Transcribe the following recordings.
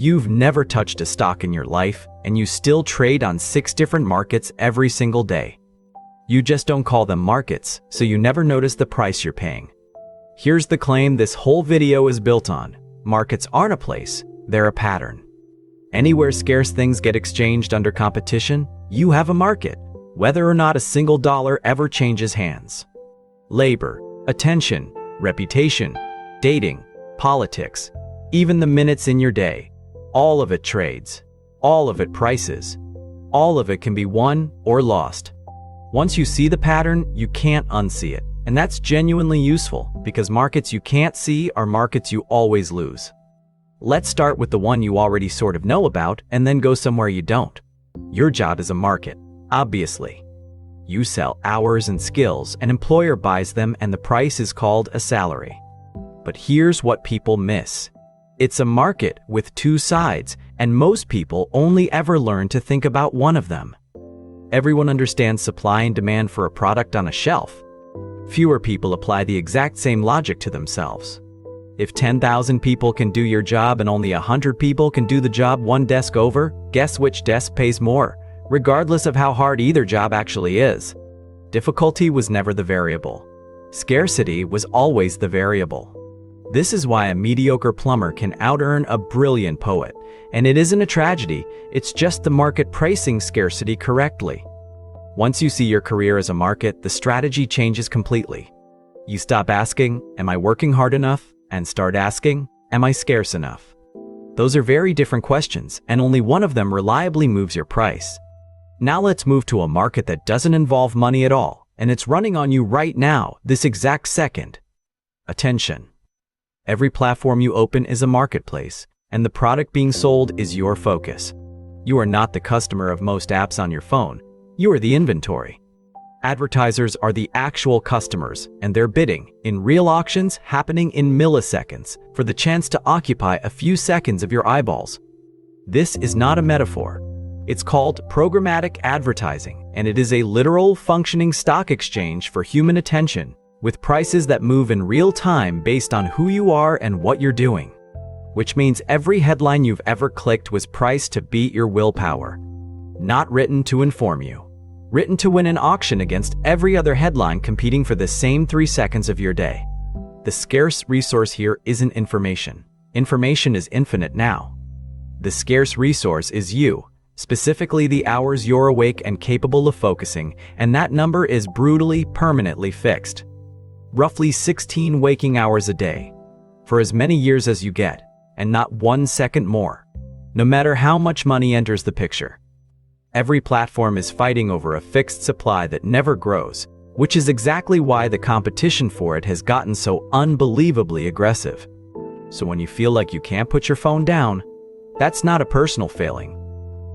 You've never touched a stock in your life, and you still trade on 6 different markets every single day. You just don't call them markets, so you never notice the price you're paying. Here's the claim this whole video is built on. Markets aren't a place, they're a pattern. Anywhere scarce things get exchanged under competition, you have a market, whether or not a single dollar ever changes hands. Labor, attention, reputation, dating, politics, even the minutes in your day, all of it trades, all of it prices, all of it can be won or lost. Once you see the pattern, you can't unsee it. And that's genuinely useful, because markets you can't see are markets you always lose. Let's start with the one you already sort of know about, and then go somewhere you don't. Your job is a market, obviously. You sell hours and skills, an employer buys them, and the price is called a salary. But here's what people miss. It's a market with 2 sides, and most people only ever learn to think about one of them. Everyone understands supply and demand for a product on a shelf. Fewer people apply the exact same logic to themselves. If 10,000 people can do your job and only 100 people can do the job one desk over, guess which desk pays more, regardless of how hard either job actually is. Difficulty was never the variable. Scarcity was always the variable. This is why a mediocre plumber can out-earn a brilliant poet. And it isn't a tragedy, it's just the market pricing scarcity correctly. Once you see your career as a market, the strategy changes completely. You stop asking, am I working hard enough? And start asking, am I scarce enough? Those are very different questions, and only one of them reliably moves your price. Now let's move to a market that doesn't involve money at all, and it's running on you right now, this exact second. Attention. Every platform you open is a marketplace, and the product being sold is your focus. You are not the customer of most apps on your phone. You are the inventory. Advertisers are the actual customers, and they're bidding in real auctions happening in milliseconds for the chance to occupy a few seconds of your eyeballs. This is not a metaphor. It's called programmatic advertising, and it is a literal functioning stock exchange for human attention, with prices that move in real time based on who you are and what you're doing. Which means every headline you've ever clicked was priced to beat your willpower. Not written to inform you. Written to win an auction against every other headline competing for the same 3 seconds of your day. The scarce resource here isn't information. Information is infinite now. The scarce resource is you, specifically the hours you're awake and capable of focusing, and that number is brutally, permanently fixed. Roughly 16 waking hours a day, for as many years as you get, and not 1 second more, no matter how much money enters the picture. Every platform is fighting over a fixed supply that never grows, which is exactly why the competition for it has gotten so unbelievably aggressive. So when you feel like you can't put your phone down, that's not a personal failing.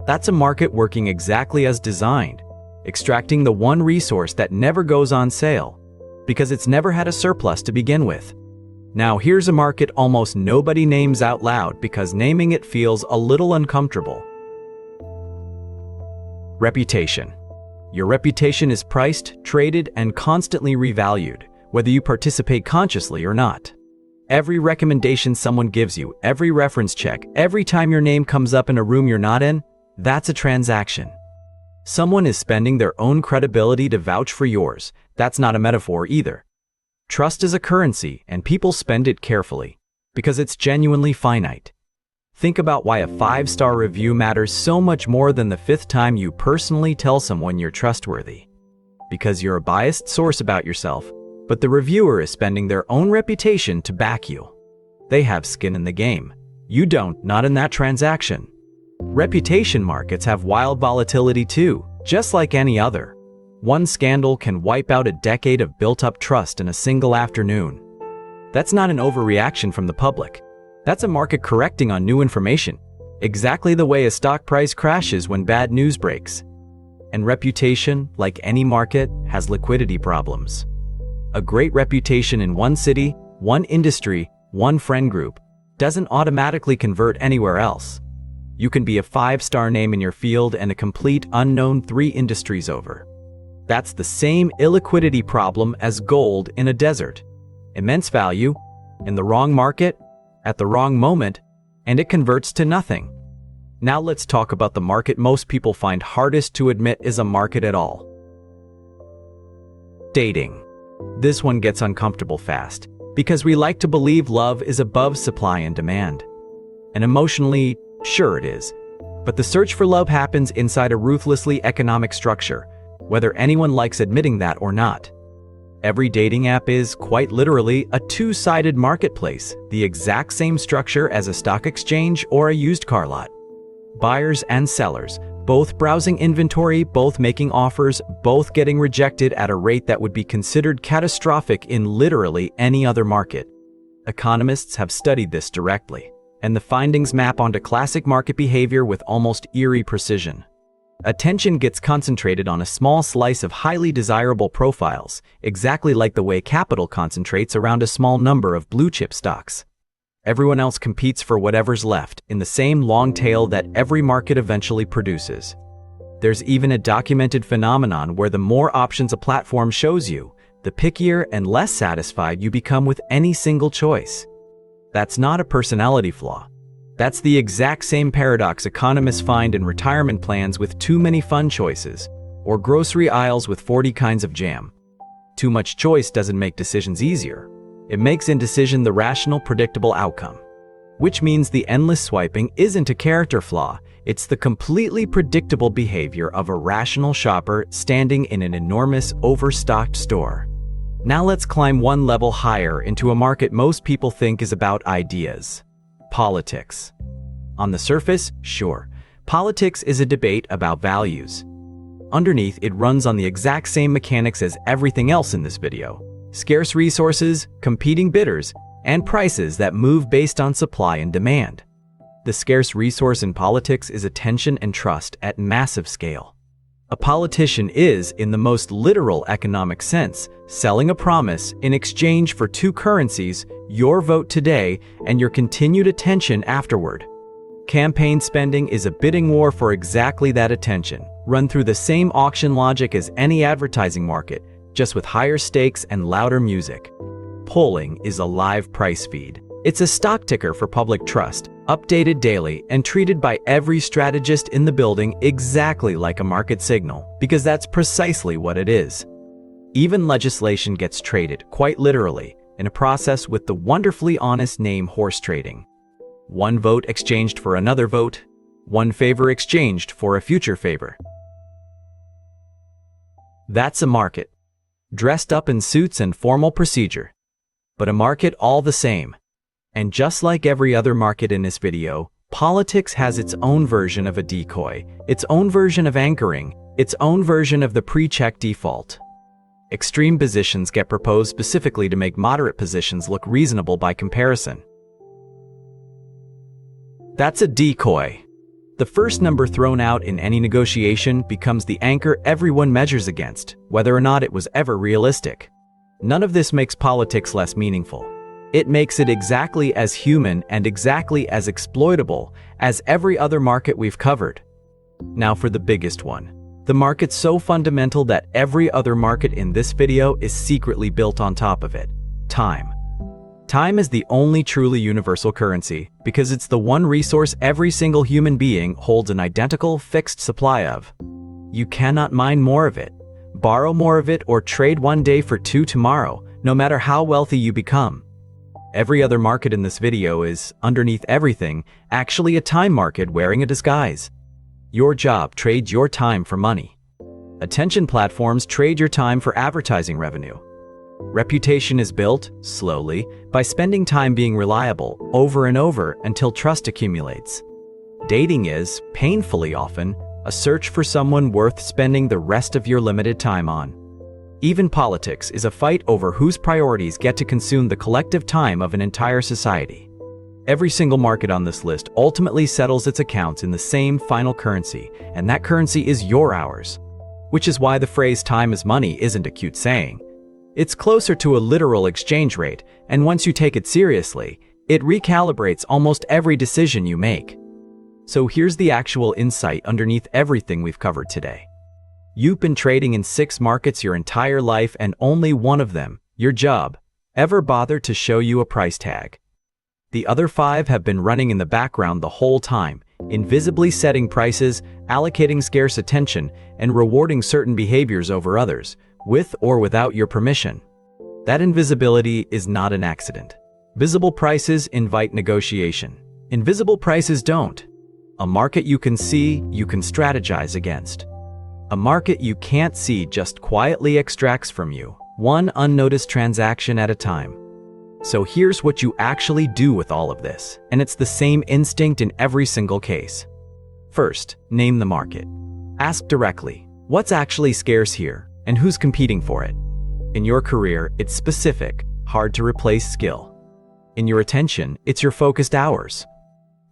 That's a market working exactly as designed, extracting the one resource that never goes on sale, because it's never had a surplus to begin with. Now here's a market almost nobody names out loud because naming it feels a little uncomfortable. Reputation. Your reputation is priced, traded, and constantly revalued, whether you participate consciously or not. Every recommendation someone gives you, every reference check, every time your name comes up in a room you're not in, that's a transaction. Someone is spending their own credibility to vouch for yours. That's not a metaphor either. Trust is a currency, and people spend it carefully, because it's genuinely finite. Think about why a 5-star review matters so much more than the 5th time you personally tell someone you're trustworthy. Because you're a biased source about yourself, but the reviewer is spending their own reputation to back you. They have skin in the game. You don't, not in that transaction. Reputation markets have wild volatility too, just like any other. One scandal can wipe out a decade of built-up trust in a single afternoon. That's not an overreaction from the public. That's a market correcting on new information, exactly the way a stock price crashes when bad news breaks. And reputation, like any market, has liquidity problems. A great reputation in one city, one industry, one friend group, doesn't automatically convert anywhere else. You can be a 5-star name in your field and a complete unknown 3 industries over. That's the same illiquidity problem as gold in a desert. Immense value, in the wrong market, at the wrong moment, and it converts to nothing. Now let's talk about the market most people find hardest to admit is a market at all. Dating. This one gets uncomfortable fast, because we like to believe love is above supply and demand. And emotionally, sure it is. But the search for love happens inside a ruthlessly economic structure, whether anyone likes admitting that or not. Every dating app is, quite literally, a two-sided marketplace, the exact same structure as a stock exchange or a used car lot. Buyers and sellers, both browsing inventory, both making offers, both getting rejected at a rate that would be considered catastrophic in literally any other market. Economists have studied this directly, and the findings map onto classic market behavior with almost eerie precision. Attention gets concentrated on a small slice of highly desirable profiles, exactly like the way capital concentrates around a small number of blue-chip stocks. Everyone else competes for whatever's left, in the same long tail that every market eventually produces. There's even a documented phenomenon where the more options a platform shows you, the pickier and less satisfied you become with any single choice. That's not a personality flaw. That's the exact same paradox economists find in retirement plans with too many fun choices, or grocery aisles with 40 kinds of jam. Too much choice doesn't make decisions easier. It makes indecision the rational, predictable outcome. Which means the endless swiping isn't a character flaw, it's the completely predictable behavior of a rational shopper standing in an enormous, overstocked store. Now let's climb one level higher into a market most people think is about ideas. Politics. On the surface, sure, politics is a debate about values. Underneath, it runs on the exact same mechanics as everything else in this video. Scarce resources, competing bidders, and prices that move based on supply and demand. The scarce resource in politics is attention and trust at massive scale. A politician is, in the most literal economic sense, selling a promise in exchange for two currencies, your vote today and your continued attention afterward. Campaign spending is a bidding war for exactly that attention, run through the same auction logic as any advertising market, just with higher stakes and louder music. Polling is a live price feed. It's a stock ticker for public trust, updated daily and treated by every strategist in the building exactly like a market signal, because that's precisely what it is. Even legislation gets traded, quite literally, in a process with the wonderfully honest name horse trading. One vote exchanged for another vote, one favor exchanged for a future favor. That's a market. Dressed up in suits and formal procedure. But a market all the same. And just like every other market in this video, politics has its own version of a decoy, its own version of anchoring, its own version of the pre-check default. Extreme positions get proposed specifically to make moderate positions look reasonable by comparison. That's a decoy. The first number thrown out in any negotiation becomes the anchor everyone measures against, whether or not it was ever realistic. None of this makes politics less meaningful. It makes it exactly as human and exactly as exploitable as every other market we've covered. Now for the biggest one. The market's so fundamental that every other market in this video is secretly built on top of it. Time. Time is the only truly universal currency because it's the one resource every single human being holds an identical, fixed supply of. You cannot mine more of it, borrow more of it, or trade one day for two tomorrow, no matter how wealthy you become. Every other market in this video is, underneath everything, actually a time market wearing a disguise. Your job trades your time for money. Attention platforms trade your time for advertising revenue. Reputation is built, slowly, by spending time being reliable over and over until trust accumulates. Dating is, painfully often, a search for someone worth spending the rest of your limited time on. Even politics is a fight over whose priorities get to consume the collective time of an entire society. Every single market on this list ultimately settles its accounts in the same final currency, and that currency is your hours. Which is why the phrase time is money isn't a cute saying. It's closer to a literal exchange rate, and once you take it seriously, it recalibrates almost every decision you make. So here's the actual insight underneath everything we've covered today. You've been trading in 6 markets your entire life, and only one of them, your job, ever bothered to show you a price tag. The other 5 have been running in the background the whole time, invisibly setting prices, allocating scarce attention, and rewarding certain behaviors over others, with or without your permission. That invisibility is not an accident. Visible prices invite negotiation. Invisible prices don't. A market you can see, you can strategize against. A market you can't see just quietly extracts from you, one unnoticed transaction at a time. So here's what you actually do with all of this, and it's the same instinct in every single case. First, name the market. Ask directly, what's actually scarce here, and who's competing for it? In your career, it's specific, hard to replace skill. In your attention, it's your focused hours.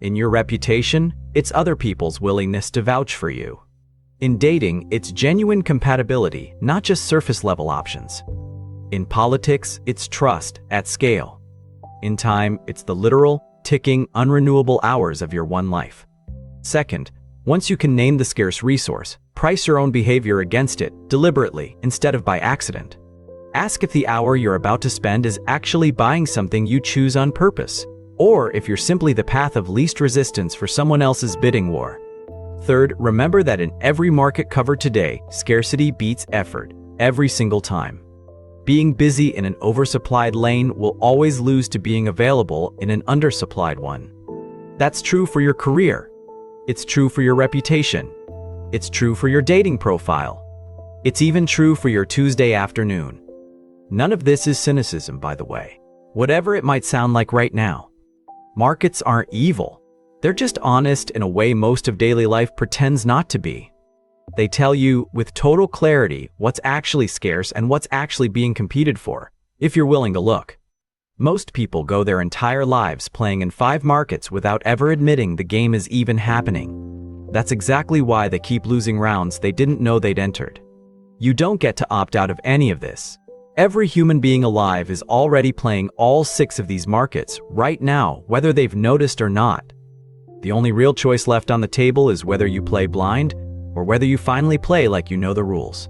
In your reputation, it's other people's willingness to vouch for you. In dating, it's genuine compatibility, not just surface-level options. In politics, it's trust at scale. In time, it's the literal, ticking, unrenewable hours of your one life. Second, once you can name the scarce resource, price your own behavior against it deliberately instead of by accident. Ask if the hour you're about to spend is actually buying something you choose on purpose, or if you're simply the path of least resistance for someone else's bidding war. Third, remember that in every market covered today, scarcity beats effort, every single time. Being busy in an oversupplied lane will always lose to being available in an undersupplied one. That's true for your career. It's true for your reputation. It's true for your dating profile. It's even true for your Tuesday afternoon. None of this is cynicism, by the way, whatever it might sound like right now. Markets aren't evil. They're just honest in a way most of daily life pretends not to be. They tell you, with total clarity, what's actually scarce and what's actually being competed for, if you're willing to look. Most people go their entire lives playing in 5 markets without ever admitting the game is even happening. That's exactly why they keep losing rounds they didn't know they'd entered. You don't get to opt out of any of this. Every human being alive is already playing all 6 of these markets right now, whether they've noticed or not. The only real choice left on the table is whether you play blind or whether you finally play like you know the rules.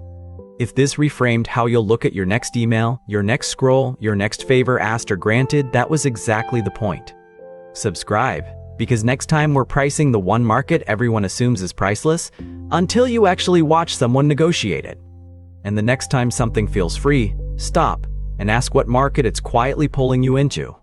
If this reframed how you'll look at your next email, your next scroll, your next favor asked or granted, that was exactly the point. Subscribe, because next time we're pricing the one market everyone assumes is priceless, until you actually watch someone negotiate it. And the next time something feels free, stop and ask what market it's quietly pulling you into.